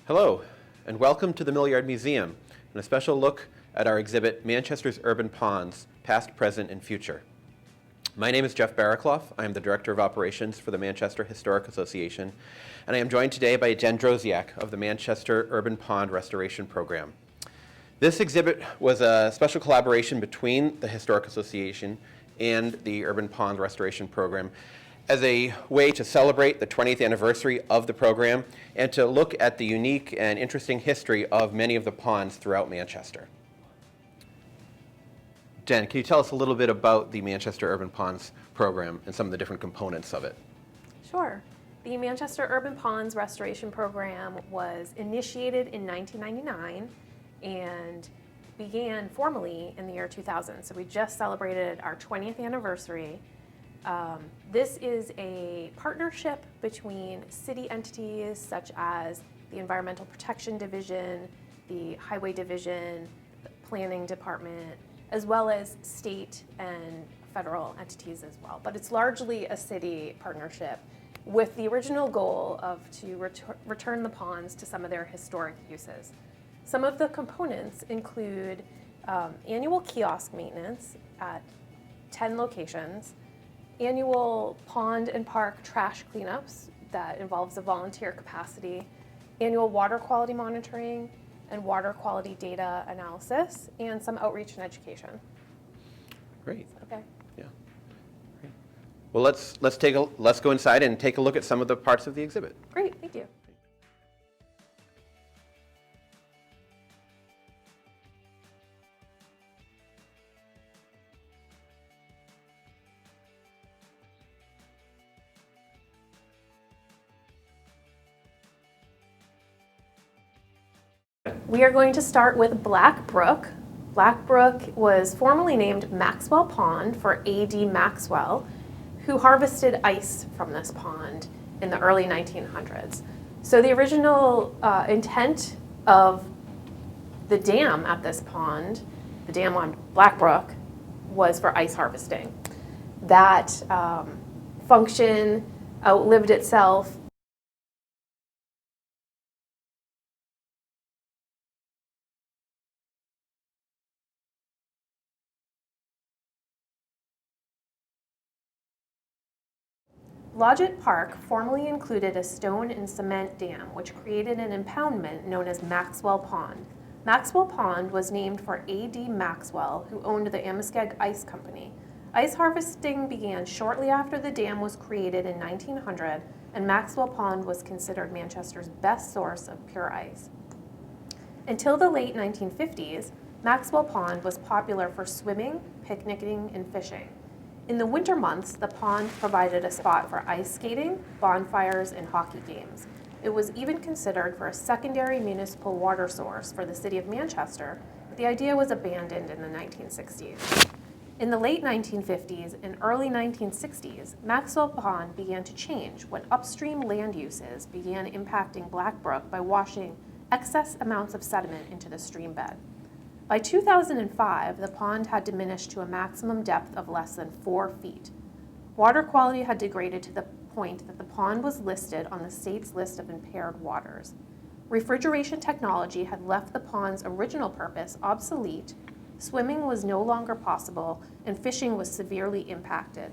Hello, and welcome to the Millyard Museum, and a special look at our exhibit, Manchester's Urban Ponds, Past, Present, and Future. My name is Jeff Barraclough. I am the Director of Operations for the Manchester Historic Association, and I am joined today by Jen Drosiak of the Manchester Urban Pond Restoration Program. This exhibit was a special collaboration between the Historic Association and the Urban Pond Restoration Program as a way to celebrate the 20th anniversary of the program and to look at the unique and interesting history of many of the ponds throughout Manchester. Jen, can you tell us a little bit about the Manchester Urban Ponds program and some of the different components of it? Sure. The Manchester Urban Ponds Restoration Program was initiated in 1999 and began formally in the year 2000. So we just celebrated our 20th anniversary. This is a partnership between city entities such as the Environmental Protection Division, the Highway Division, the Planning Department, as well as state and federal entities as well. But it's largely a city partnership with the original goal of to return the ponds to some of their historic uses. Some of the components include annual kiosk maintenance at 10 locations, annual pond and park trash cleanups that involves a volunteer capacity, annual water quality monitoring and water quality data analysis, and some outreach and education. Great. Okay. Yeah. Great. Well, let's go inside and take a look at some of the parts of the exhibit. Great. Thank you. We are going to start with Blackbrook. Blackbrook was formerly named Maxwell Pond for A.D. Maxwell, who harvested ice from this pond in the early 1900s. So the original intent of the dam at this pond, the dam on Blackbrook, was for ice harvesting. That function outlived itself. Lodgett Park formerly included a stone and cement dam, which created an impoundment known as Maxwell Pond. Maxwell Pond was named for A.D. Maxwell, who owned the Amoskeag Ice Company. Ice harvesting began shortly after the dam was created in 1900, and Maxwell Pond was considered Manchester's best source of pure ice. Until the late 1950s, Maxwell Pond was popular for swimming, picnicking, and fishing. In the winter months, the pond provided a spot for ice skating, bonfires, and hockey games. It was even considered for a secondary municipal water source for the city of Manchester, but the idea was abandoned in the 1960s. In the late 1950s and early 1960s, Maxwell Pond began to change when upstream land uses began impacting Blackbrook by washing excess amounts of sediment into the stream bed. By 2005, the pond had diminished to a maximum depth of less than 4 feet. Water quality had degraded to the point that the pond was listed on the state's list of impaired waters. Refrigeration technology had left the pond's original purpose obsolete, swimming was no longer possible, and fishing was severely impacted.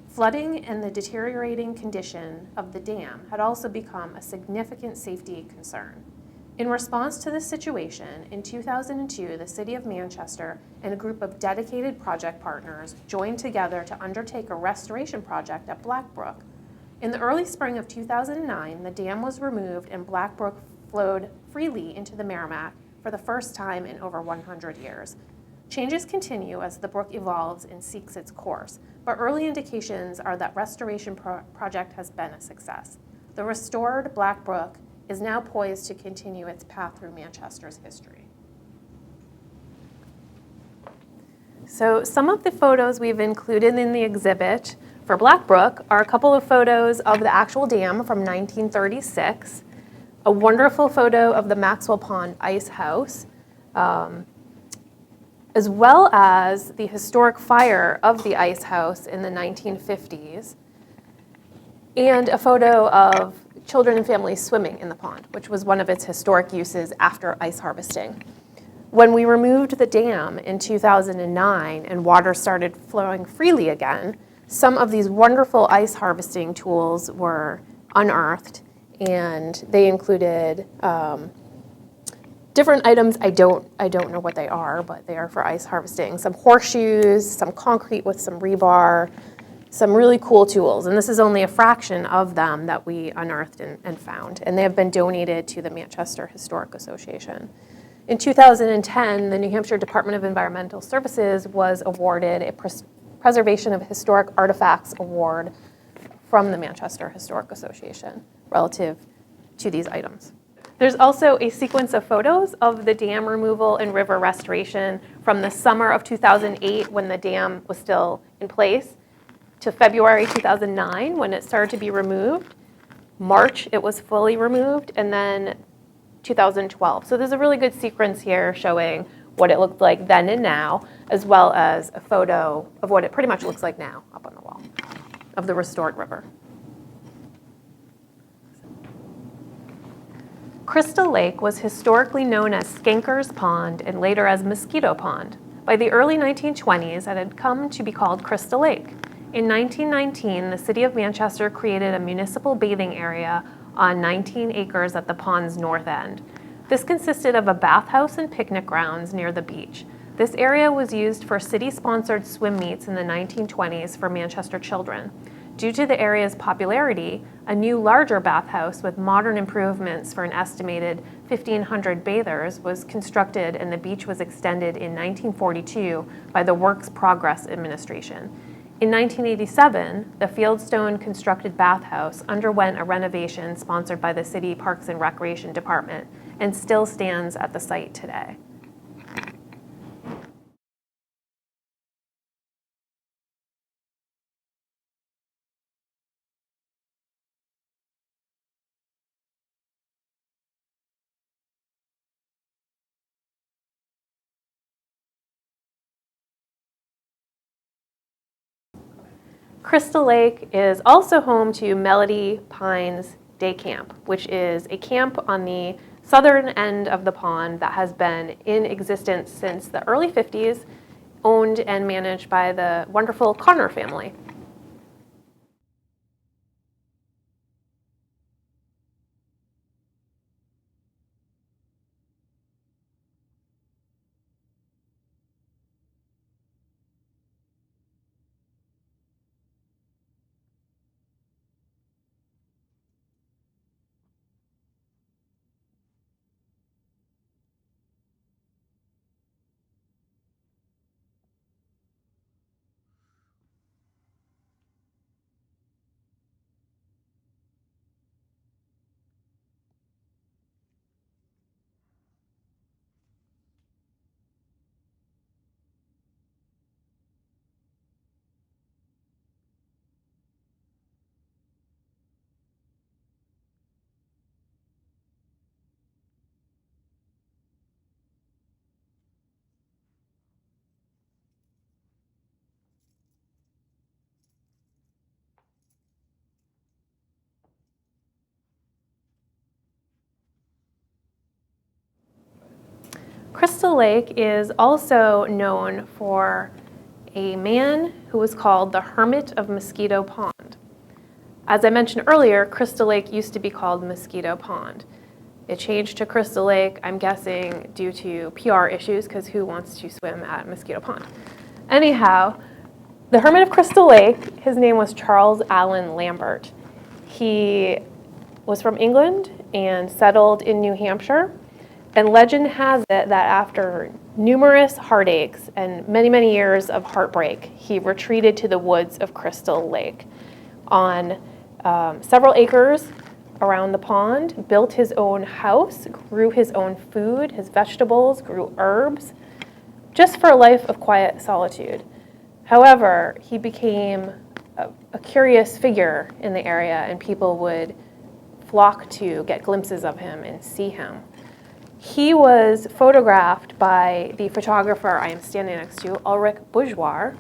Flooding and the deteriorating condition of the dam had also become a significant safety concern. In response to this situation, in 2002, the City of Manchester and a group of dedicated project partners joined together to undertake a restoration project at Blackbrook. In the early spring of 2009, the dam was removed and Blackbrook flowed freely into the Merrimack for the first time in over 100 years. Changes continue as the brook evolves and seeks its course, but early indications are that restoration project has been a success. The restored Blackbrook is now poised to continue its path through Manchester's history. So some of the photos we've included in the exhibit for Blackbrook are a couple of photos of the actual dam from 1936, a wonderful photo of the Maxwell Pond Ice House, as well as the historic fire of the ice house in the 1950s, and a photo of children and families swimming in the pond, which was one of its historic uses after ice harvesting. When we removed the dam in 2009 and water started flowing freely again, some of these wonderful ice harvesting tools were unearthed, and they included different items. I don't know what they are, but they are for ice harvesting. Some horseshoes, some concrete with some rebar, some really cool tools. And this is only a fraction of them that we unearthed and found. And they have been donated to the Manchester Historic Association. In 2010, the New Hampshire Department of Environmental Services was awarded a Preservation of Historic Artifacts Award from the Manchester Historic Association relative to these items. There's also a sequence of photos of the dam removal and river restoration from the summer of 2008 when the dam was still in place to February 2009 when it started to be removed. March it was fully removed, and then 2012. So there's a really good sequence here showing what it looked like then and now, as well as a photo of what it pretty much looks like now up on the wall of the restored river. Crystal Lake was historically known as Skanker's Pond and later as Mosquito Pond. By the early 1920s, it had come to be called Crystal Lake. In 1919, the city of Manchester created a municipal bathing area on 19 acres at the pond's north end. This consisted of a bathhouse and picnic grounds near the beach. This area was used for city-sponsored swim meets in the 1920s for Manchester children. Due to the area's popularity, a new larger bathhouse with modern improvements for an estimated 1,500 bathers was constructed, and the beach was extended in 1942 by the Works Progress Administration. In 1987, the fieldstone constructed bathhouse underwent a renovation sponsored by the City Parks and Recreation Department and still stands at the site today. Crystal Lake is also home to Melody Pines Day Camp, which is a camp on the southern end of the pond that has been in existence since the early 50s, owned and managed by the wonderful Connor family. Crystal Lake is also known for a man who was called the Hermit of Mosquito Pond. As I mentioned earlier, Crystal Lake used to be called Mosquito Pond. It changed to Crystal Lake, I'm guessing, due to PR issues, because who wants to swim at Mosquito Pond? Anyhow, the Hermit of Crystal Lake, his name was Charles Allen Lambert. He was from England and settled in New Hampshire. And legend has it that after numerous heartaches and many, many years of heartbreak, he retreated to the woods of Crystal Lake on several acres around the pond, built his own house, grew his own food, his vegetables, grew herbs, just for a life of quiet solitude. However, he became a curious figure in the area, and people would flock to get glimpses of him and see him. He was photographed by the photographer I am standing next to, Ulrich Bourgeois,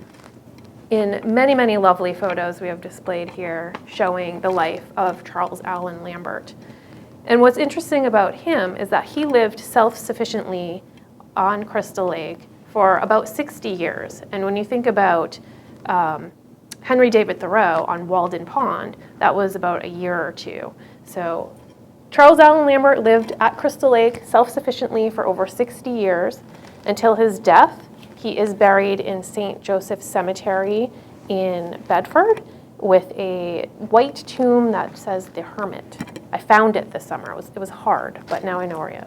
in many, many lovely photos we have displayed here showing the life of Charles Allen Lambert. And what's interesting about him is that he lived self-sufficiently on Crystal Lake for about 60 years. And when you think about Henry David Thoreau on Walden Pond, that was about a year or two. So Charles Allen Lambert lived at Crystal Lake self-sufficiently for over 60 years until his death. He is buried in St. Joseph's Cemetery in Bedford with a white tomb that says the Hermit. I found it this summer. It was hard, but now I know where he is.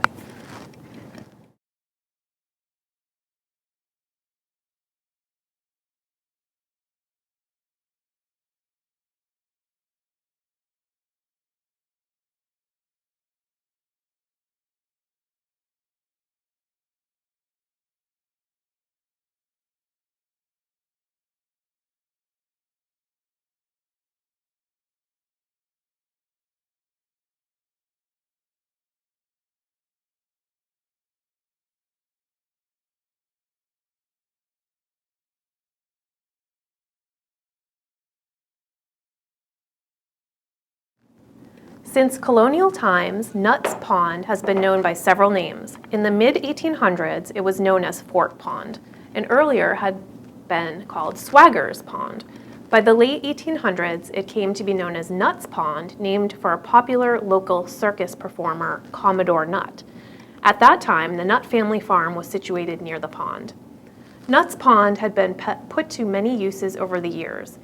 Since colonial times, Nut's Pond has been known by several names. In the mid-1800s, it was known as Fort Pond, and earlier had been called Swagger's Pond. By the late 1800s, it came to be known as Nut's Pond, named for a popular local circus performer, Commodore Nut. At that time, the Nut family farm was situated near the pond. Nut's Pond had been put to many uses over the years.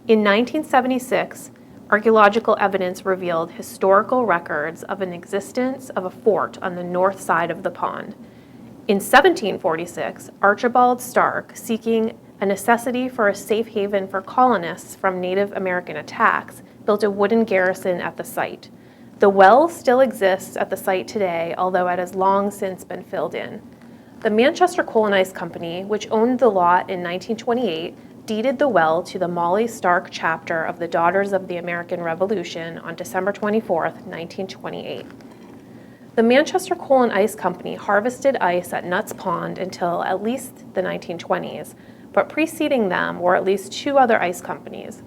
In 1976, archaeological evidence revealed historical records of an existence of a fort on the north side of the pond. In 1746, Archibald Stark, seeking a necessity for a safe haven for colonists from Native American attacks, built a wooden garrison at the site. The well still exists at the site today, although it has long since been filled in. The Manchester Coal and Ice Company, which owned the lot in 1928, deeded the well to the Molly Stark chapter of the Daughters of the American Revolution on December 24, 1928. The Manchester Coal and Ice Company harvested ice at Nut's Pond until at least the 1920s, but preceding them were at least two other ice companies.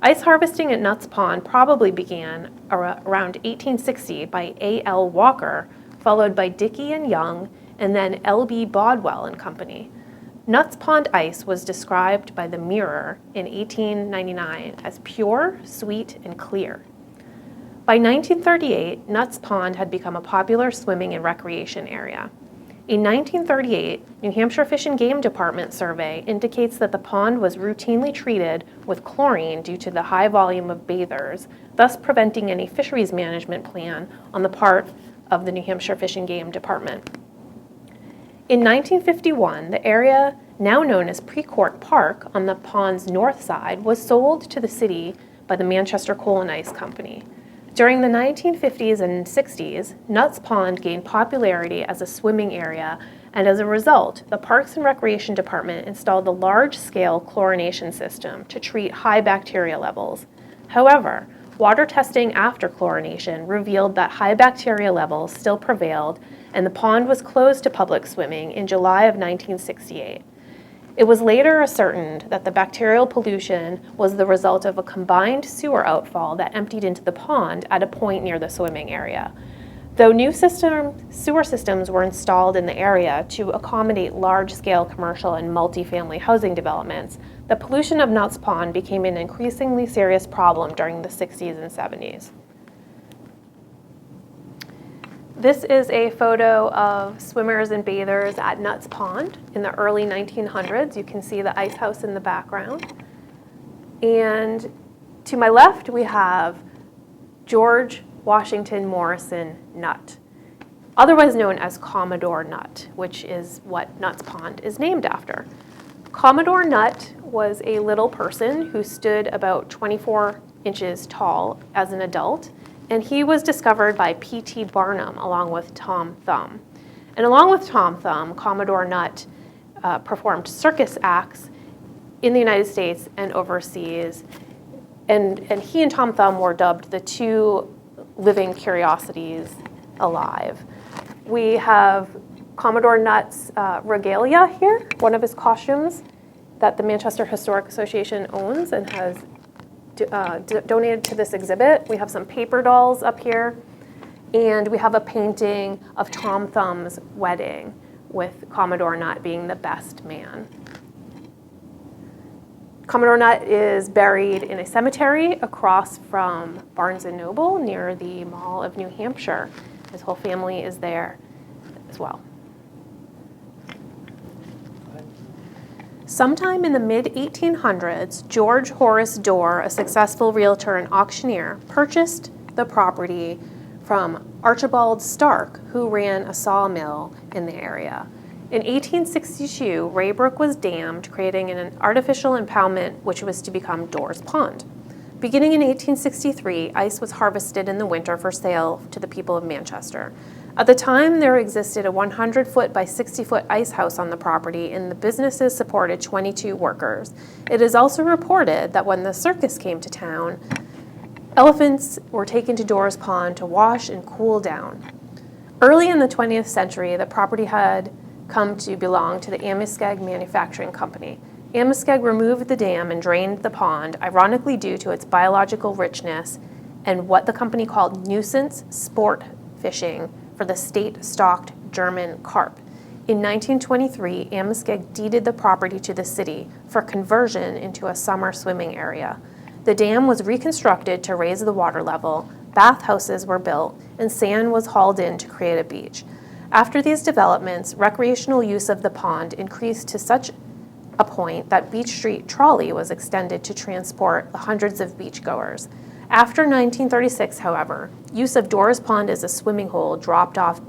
Ice harvesting at Nut's Pond probably began around 1860 by A.L. Walker, followed by Dickey and Young, and then L.B. Bodwell and Company. Nut's Pond ice was described by the Mirror in 1899 as pure, sweet, and clear. By 1938, Nut's Pond had become a popular swimming and recreation area. A 1938 New Hampshire Fish and Game Department survey indicates that the pond was routinely treated with chlorine due to the high volume of bathers, thus preventing any fisheries management plan on the part of the New Hampshire Fish and Game Department. In 1951, the area now known as Precourt Park on the pond's north side was sold to the city by the Manchester Coal and Ice Company. During the 1950s and 60s, Nut's Pond gained popularity as a swimming area, and as a result, the Parks and Recreation Department installed a large-scale chlorination system to treat high bacteria levels. However, water testing after chlorination revealed that high bacteria levels still prevailed, and the pond was closed to public swimming in July of 1968. It was later ascertained that the bacterial pollution was the result of a combined sewer outfall that emptied into the pond at a point near the swimming area. Though new sewer systems were installed in the area to accommodate large-scale commercial and multifamily housing developments, the pollution of Nut's Pond became an increasingly serious problem during the 60s and 70s. This is a photo of swimmers and bathers at Nut's Pond in the early 1900s. You can see the ice house in the background. And to my left, we have George Washington Morrison Nut, otherwise known as Commodore Nut, which is what Nut's Pond is named after. Commodore Nut was a little person who stood about 24 inches tall as an adult, and he was discovered by P.T. Barnum along with Tom Thumb. And along with Tom Thumb, Commodore Nut performed circus acts in the United States and overseas, and he and Tom Thumb were dubbed the two living curiosities alive. We have Commodore Nut's regalia here, one of his costumes that the Manchester Historic Association owns and has donated to this exhibit. We have some paper dolls up here, and we have a painting of Tom Thumb's wedding, with Commodore Nut being the best man. Commodore Nut is buried in a cemetery across from Barnes & Noble near the Mall of New Hampshire. His whole family is there as well. Sometime in the mid-1800s, George Horace Dorr, a successful realtor and auctioneer, purchased the property from Archibald Stark, who ran a sawmill in the area. In 1862, Raybrook was dammed, creating an artificial impoundment which was to become Doris Pond. Beginning in 1863, ice was harvested in the winter for sale to the people of Manchester. At the time, there existed a 100-foot by 60-foot ice house on the property, and the businesses supported 22 workers. It is also reported that when the circus came to town, elephants were taken to Doris Pond to wash and cool down. Early in the 20th century, the property had come to belong to the Amoskeag Manufacturing Company. Amoskeag removed the dam and drained the pond, ironically due to its biological richness and what the company called nuisance sport fishing for the state-stocked German carp. In 1923, Amoskeag deeded the property to the city for conversion into a summer swimming area. The dam was reconstructed to raise the water level, bathhouses were built, and sand was hauled in to create a beach. After these developments, recreational use of the pond increased to such a point that Beach Street Trolley was extended to transport the hundreds of beachgoers. After 1936, however, use of Doris Pond as a swimming hole dropped off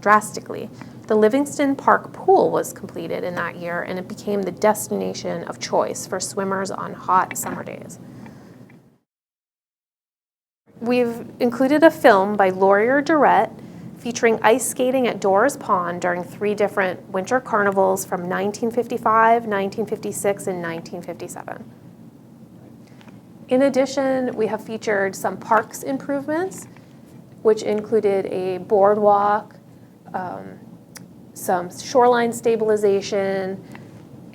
drastically. The Livingston Park pool was completed in that year, and it became the destination of choice for swimmers on hot summer days. We've included a film by Laurier Durrett featuring ice skating at Doris Pond during 3 different winter carnivals from 1955, 1956, and 1957. In addition, we have featured some parks improvements, which included a boardwalk, some shoreline stabilization,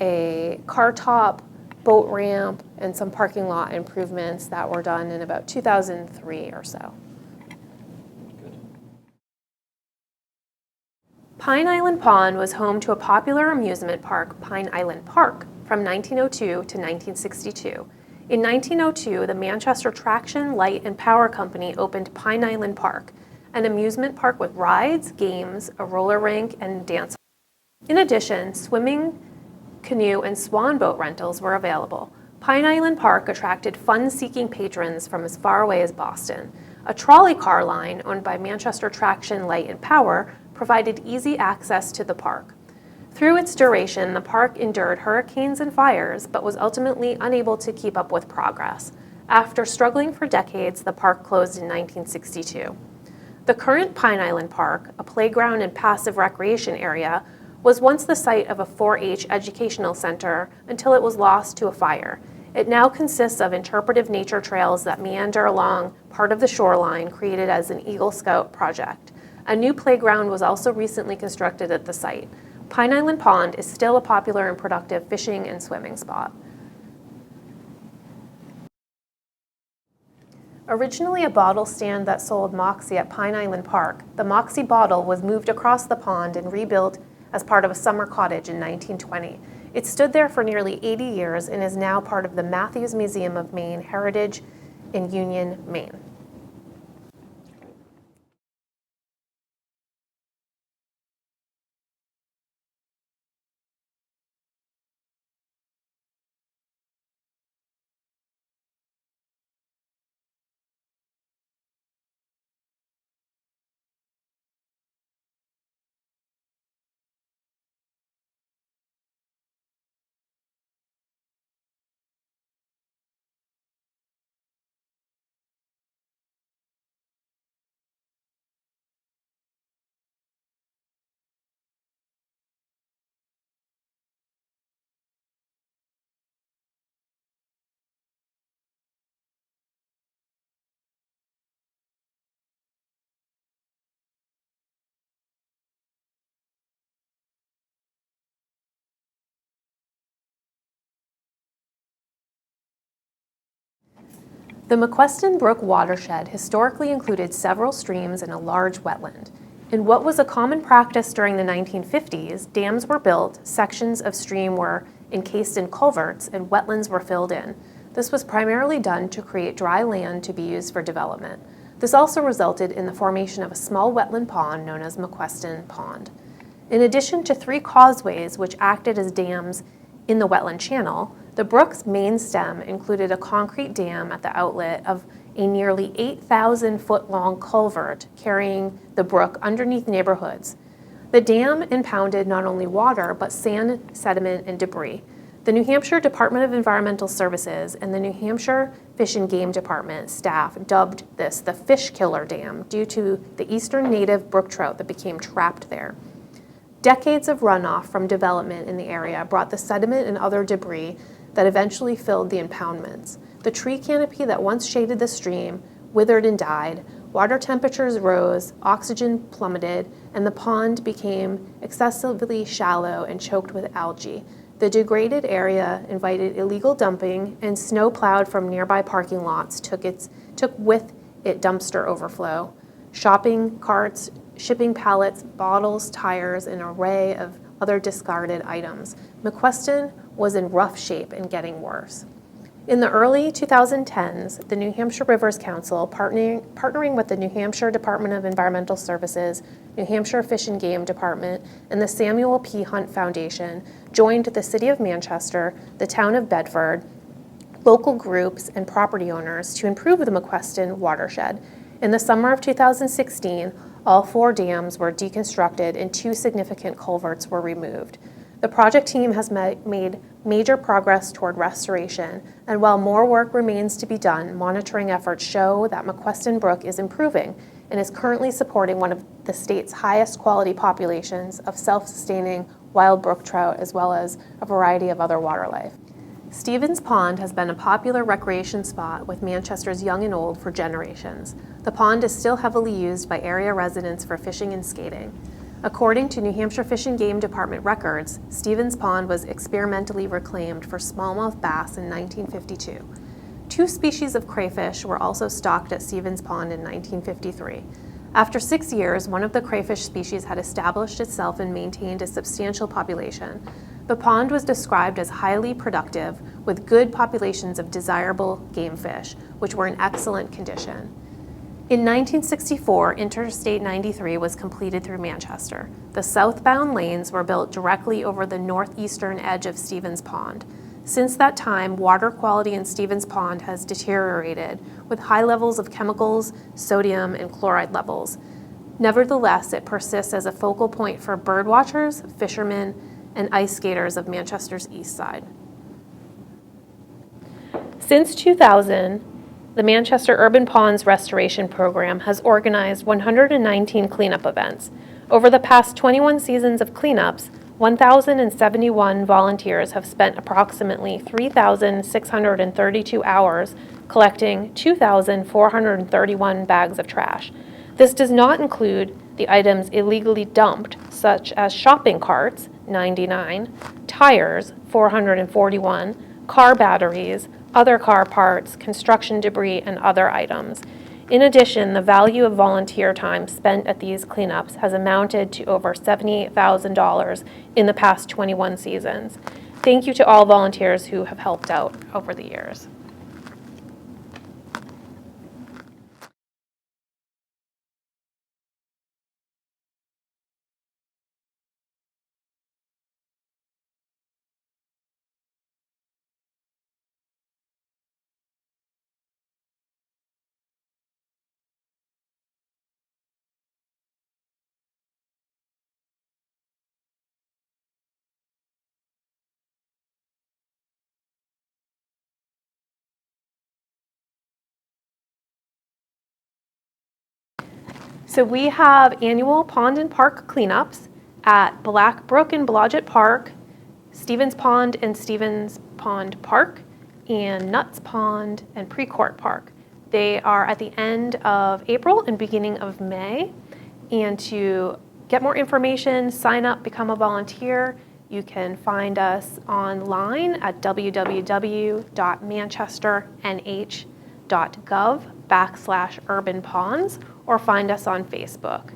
a car top, boat ramp, and some parking lot improvements that were done in about 2003 or so. Pine Island Pond was home to a popular amusement park, Pine Island Park, from 1902 to 1962. In 1902, the Manchester Traction, Light, and Power Company opened Pine Island Park, an amusement park with rides, games, a roller rink, and dance. In addition, swimming, canoe, and swan boat rentals were available. Pine Island Park attracted fun-seeking patrons from as far away as Boston. A trolley car line owned by Manchester Traction, Light, and Power provided easy access to the park. Through its duration, the park endured hurricanes and fires, but was ultimately unable to keep up with progress. After struggling for decades, the park closed in 1962. The current Pine Island Park, a playground and passive recreation area, was once the site of a 4-H educational center until it was lost to a fire. It now consists of interpretive nature trails that meander along part of the shoreline created as an Eagle Scout project. A new playground was also recently constructed at the site. Pine Island Pond is still a popular and productive fishing and swimming spot. Originally a bottle stand that sold Moxie at Pine Island Park, the Moxie bottle was moved across the pond and rebuilt as part of a summer cottage in 1920. It stood there for nearly 80 years and is now part of the Matthews Museum of Maine Heritage in Union, Maine. The McQueston Brook watershed historically included several streams and a large wetland. In what was a common practice during the 1950s, dams were built, sections of stream were encased in culverts, and wetlands were filled in. This was primarily done to create dry land to be used for development. This also resulted in the formation of a small wetland pond known as McQueston Pond. In addition to 3 causeways which acted as dams in the wetland channel, the brook's main stem included a concrete dam at the outlet of a nearly 8,000-foot-long culvert carrying the brook underneath neighborhoods. The dam impounded not only water, but sand, sediment, and debris. The New Hampshire Department of Environmental Services and the New Hampshire Fish and Game Department staff dubbed this the Fish Killer Dam due to the eastern native brook trout that became trapped there. Decades of runoff from development in the area brought the sediment and other debris that eventually filled the impoundments. The tree canopy that once shaded the stream withered and died, water temperatures rose, oxygen plummeted, and the pond became excessively shallow and choked with algae. The degraded area invited illegal dumping, and snow plowed from nearby parking lots took with it dumpster overflow, shopping carts, shipping pallets, bottles, tires, and an array of other discarded items. McQueston was in rough shape and getting worse. In the early 2010s, the New Hampshire Rivers Council, partnering with the New Hampshire Department of Environmental Services, New Hampshire Fish and Game Department, and the Samuel P. Hunt Foundation, joined the City of Manchester, the Town of Bedford, local groups, and property owners to improve the McQueston watershed. In the summer of 2016, all 4 dams were deconstructed and 2 significant culverts were removed. The project team has made major progress toward restoration, and while more work remains to be done, monitoring efforts show that McQueston Brook is improving and is currently supporting one of the state's highest quality populations of self-sustaining wild brook trout, as well as a variety of other water life. Stevens Pond has been a popular recreation spot with Manchester's young and old for generations. The pond is still heavily used by area residents for fishing and skating. According to New Hampshire Fish and Game Department records, Stevens Pond was experimentally reclaimed for smallmouth bass in 1952. 2 species of crayfish were also stocked at Stevens Pond in 1953. After 6 years, one of the crayfish species had established itself and maintained a substantial population. The pond was described as highly productive, with good populations of desirable game fish, which were in excellent condition. In 1964, Interstate 93 was completed through Manchester. The southbound lanes were built directly over the northeastern edge of Stevens Pond. Since that time, water quality in Stevens Pond has deteriorated, with high levels of chemicals, sodium, and chloride levels. Nevertheless, it persists as a focal point for bird watchers, fishermen, and ice skaters of Manchester's east side. Since 2000, the Manchester Urban Ponds Restoration Program has organized 119 cleanup events. Over the past 21 seasons of cleanups, 1,071 volunteers have spent approximately 3,632 hours collecting 2,431 bags of trash. This does not include the items illegally dumped, such as shopping carts, 99, tires, 441, car batteries, other car parts, construction debris, and other items. In addition, the value of volunteer time spent at these cleanups has amounted to over $78,000 in the past 21 seasons. Thank you to all volunteers who have helped out over the years. So we have annual pond and park cleanups at Blackbrook and Blodgett Park, Stevens Pond and Stevens Pond Park, and Nuts Pond and Precourt Park. They are at the end of April and beginning of May. And to get more information, sign up, become a volunteer, you can find us online at www.manchesternh.org. mass.gov/urban ponds or find us on Facebook.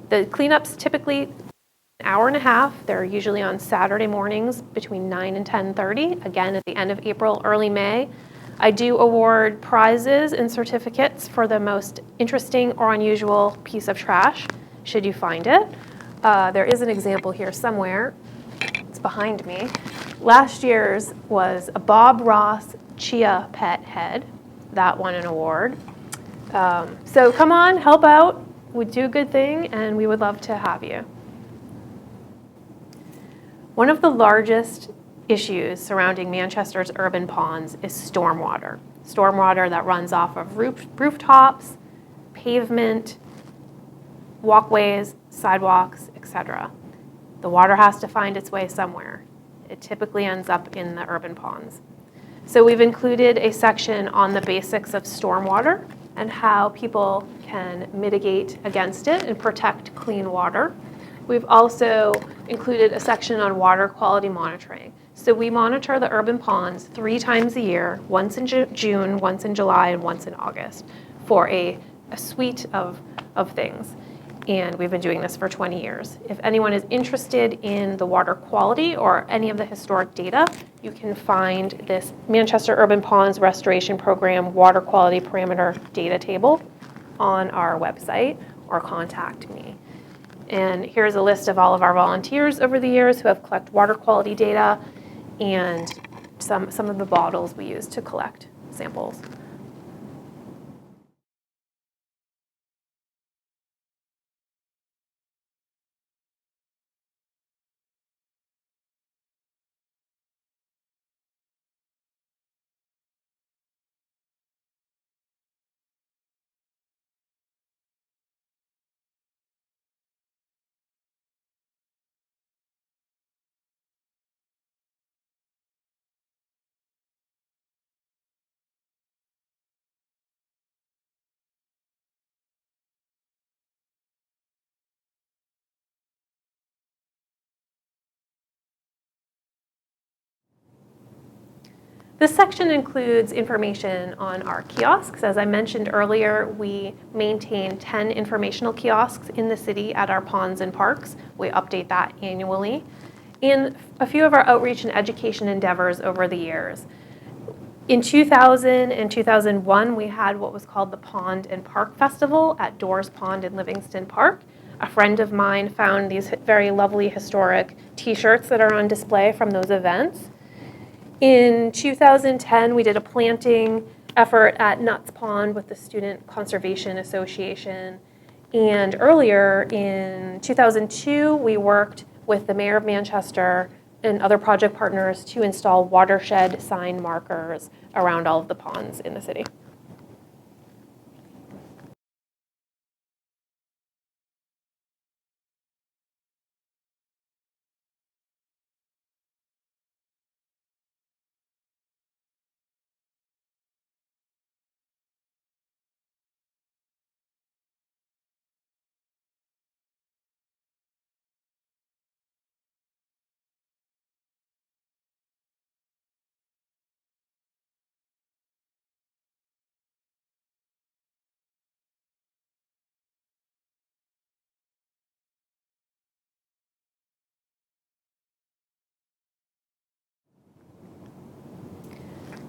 The cleanups typically an hour and a half. They're usually on Saturday mornings between 9 and 10:30. Again, at the end of April, early May. I do award prizes and certificates for the most interesting or unusual piece of trash, should you find it. There is an example here somewhere. It's behind me. Last year's was a Bob Ross chia pet head. That won an award. So come on, help out. We do a good thing, and we would love to have you. One of the largest issues surrounding Manchester's urban ponds is stormwater. Stormwater that runs off of rooftops, pavement, walkways, sidewalks, etc. The water has to find its way somewhere. It typically ends up in the urban ponds. So we've included a section on the basics of stormwater and how people can mitigate against it and protect clean water. We've also included a section on water quality monitoring. So we monitor the urban ponds 3 times a year, once in June, once in July, and once in August, for a suite of things. And we've been doing this for 20 years. If anyone is interested in the water quality or any of the historic data, you can find this Manchester Urban Ponds Restoration Program Water Quality Parameter Data Table on our website, or contact me. And here's a list of all of our volunteers over the years who have collected water quality data and some of the bottles we use to collect samples. This section includes information on our kiosks. As I mentioned earlier, we maintain 10 informational kiosks in the city at our ponds and parks. We update that annually. And a few of our outreach and education endeavors over the years. In 2000 and 2001, we had what was called the Pond and Park Festival at Doris Pond in Livingston Park. A friend of mine found these very lovely historic t-shirts that are on display from those events. In 2010, we did a planting effort at Nuts Pond with the Student Conservation Association. And earlier in 2002, we worked with the Mayor of Manchester and other project partners to install watershed sign markers around all of the ponds in the city.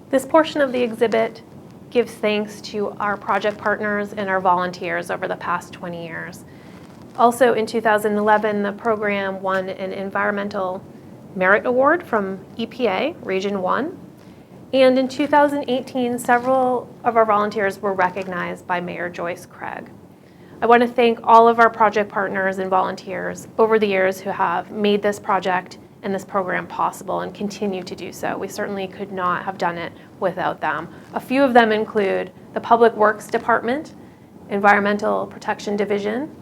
This portion of the exhibit gives thanks to our project partners and our volunteers over the past 20 years. Also in 2011, the program won an Environmental Merit Award from EPA, Region 1. And in 2018, several of our volunteers were recognized by Mayor Joyce Craig. I want to thank all of our project partners and volunteers over the years who have made this project and this program possible and continue to do so. We certainly could not have done it without them. A few of them include the Public Works Department, Environmental Protection Division,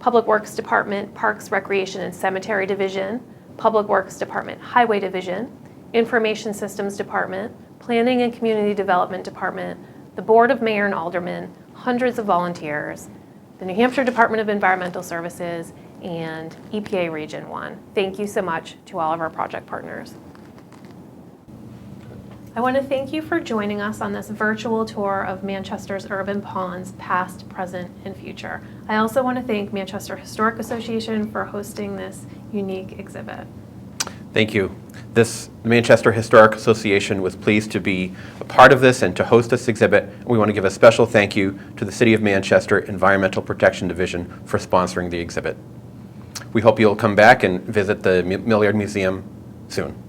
Public Works Department, Parks, Recreation, and Cemetery Division, Public Works Department, Highway Division, Information Systems Department, Planning and Community Development Department, the Board of Mayor and Aldermen, hundreds of volunteers, the New Hampshire Department of Environmental Services, and EPA Region 1. Thank you so much to all of our project partners. I want to thank you for joining us on this virtual tour of Manchester's urban ponds, past, present, and future. I also want to thank Manchester Historic Association for hosting this unique exhibit. Thank you. The Manchester Historic Association was pleased to be a part of this and to host this exhibit. We want to give a special thank you to the City of Manchester Environmental Protection Division for sponsoring the exhibit. We hope you'll come back and visit the Millyard Museum soon.